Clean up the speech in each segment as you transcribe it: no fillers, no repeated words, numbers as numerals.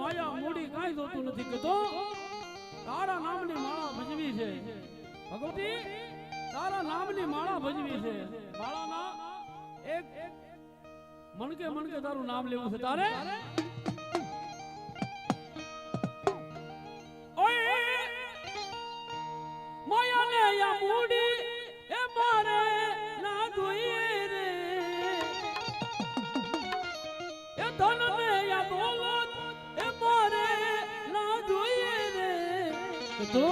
માયા મૂડી કાંઈ જોતું નથી કે તો તારા નામની માળા ભજવી છે ભગવતી, તારા નામની માળા ભજવી છે. માળાના એક મણકે તારું નામ લેવું છે તારે. ઓય માયાને યા મૂડી એ મારે ના જોઈએ રે, એ ધનને યા દોલત એ મારે ના જોઈએ રે, તો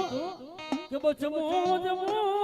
કે બચમો જમો